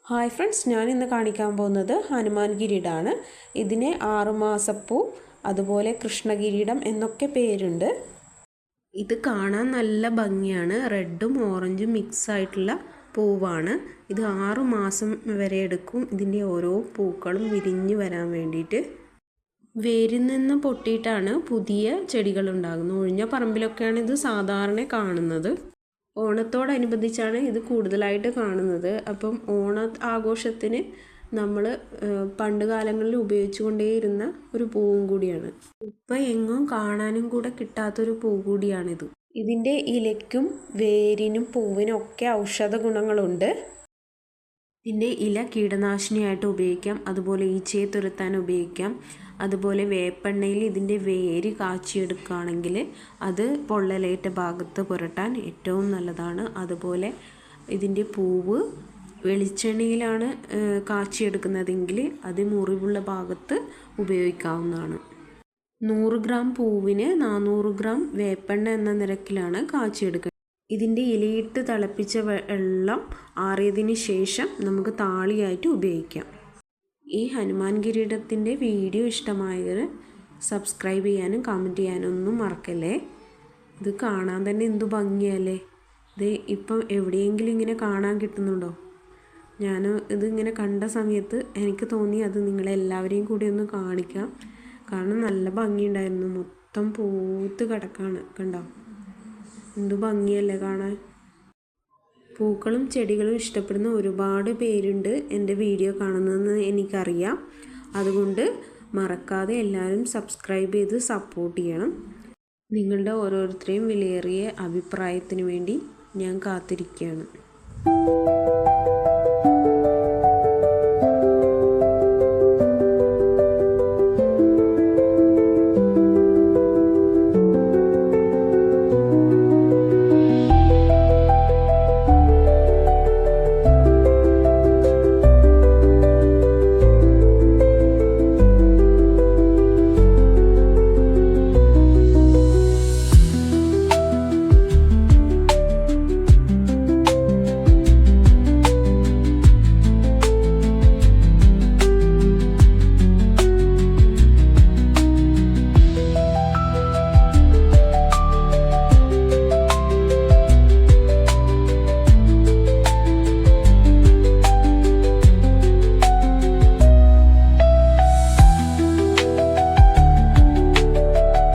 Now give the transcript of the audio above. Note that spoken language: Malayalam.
ഹായ് ഫ്രണ്ട്സ്, ഞാൻ ഇന്ന് കാണിക്കാൻ പോകുന്നത് ഹനുമാൻ കിരീടമാണ്. ഇതിന് 6 മാസപ്പൂ, അതുപോലെ കൃഷ്ണകിരീടം എന്നൊക്കെ പേരുണ്ട്. ഇത് കാണാൻ നല്ല ഭംഗിയാണ്. റെഡും ഓറഞ്ചും മിക്സ് ആയിട്ടുള്ള പൂവാണ്. ഇത് 6 മാസം വരെ എടുക്കും ഇതിൻ്റെ ഓരോ പൂക്കളും വിരിഞ്ഞ് വരാൻ വേണ്ടിയിട്ട്. വേരിൽ നിന്ന് പൊട്ടിയിട്ടാണ് പുതിയ ചെടികൾ ഉണ്ടാകുന്നത്. ഒഴിഞ്ഞ പറമ്പിലൊക്കെയാണ് ഇത് സാധാരണ കാണുന്നത്. ഓണത്തോടനുബന്ധിച്ചാണ് ഇത് കൂടുതലായിട്ട് കാണുന്നത്. അപ്പം ഓണ ആഘോഷത്തിന് നമ്മൾ പണ്ട് കാലങ്ങളിൽ ഉപയോഗിച്ചു കൊണ്ടേയിരുന്ന ഒരു പൂവും കൂടിയാണ്. ഇപ്പം എങ്ങും കാണാനും കൂടെ കിട്ടാത്തൊരു പൂ കൂടിയാണിത്. ഇതിൻ്റെ ഇലയ്ക്കും വേരിനും പൂവിനും ഒക്കെ ഔഷധ ഗുണങ്ങളുണ്ട്. ഇതിൻ്റെ ഇല കീടനാശിനിയായിട്ട് ഉപയോഗിക്കാം, അതുപോലെ ഈച്ചയെ തുരത്താൻ ഉപയോഗിക്കാം. അതുപോലെ വേപ്പെണ്ണയിൽ ഇതിൻ്റെ വേര് കാച്ചിയെടുക്കുകയാണെങ്കിൽ അത് പൊള്ളലേറ്റ ഭാഗത്ത് പുരട്ടാൻ ഏറ്റവും നല്ലതാണ്. അതുപോലെ പൂവ് വെളിച്ചെണ്ണയിലാണ് കാച്ചിയെടുക്കുന്നതെങ്കിൽ അത് മുറിവുള്ള ഭാഗത്ത് ഉപയോഗിക്കാവുന്നതാണ്. 100 ഗ്രാം പൂവിന് 400 ഗ്രാം വേപ്പെണ്ണ എന്ന നിരക്കിലാണ് കാച്ചിയെടുക്കുന്നത്. ഇതിൻ്റെ ഇലയിട്ട് തിളപ്പിച്ച വെള്ളം ആറിയതിന് ശേഷം നമുക്ക് താളിയായിട്ട് ഉപയോഗിക്കാം. ഈ ഹനുമാൻ കിരീടത്തിൻ്റെ വീഡിയോ ഇഷ്ടമായവർ സബ്സ്ക്രൈബ് ചെയ്യാനും കമൻറ്റ് ചെയ്യാനും ഒന്നും മറക്കല്ലേ. ഇത് കാണാൻ തന്നെ എന്തു ഭംഗിയല്ലേ. ഇത് ഇപ്പം എവിടെയെങ്കിലും ഇങ്ങനെ കാണാൻ കിട്ടുന്നുണ്ടോ? ഞാൻ ഇതിങ്ങനെ കണ്ട സമയത്ത് എനിക്ക് തോന്നി അത് നിങ്ങളെല്ലാവരെയും കൂടി ഒന്ന് കാണിക്കാം. കാരണം നല്ല ഭംഗിയുണ്ടായിരുന്നു. മൊത്തം പൂത്ത് കിടക്കാണ്, കണ്ടോ? എന്തു ഭംഗിയല്ലേ കാണാൻ. പൂക്കളും ചെടികളും ഇഷ്ടപ്പെടുന്ന ഒരുപാട് പേരുണ്ട് എൻ്റെ വീഡിയോ കാണുന്നതെന്ന് എനിക്കറിയാം. അതുകൊണ്ട് മറക്കാതെ എല്ലാവരും സബ്സ്ക്രൈബ് ചെയ്ത് സപ്പോർട്ട് ചെയ്യണം. നിങ്ങളുടെ ഓരോരുത്തരെയും വിലയേറിയ അഭിപ്രായത്തിന് വേണ്ടി ഞാൻ കാത്തിരിക്കുകയാണ്.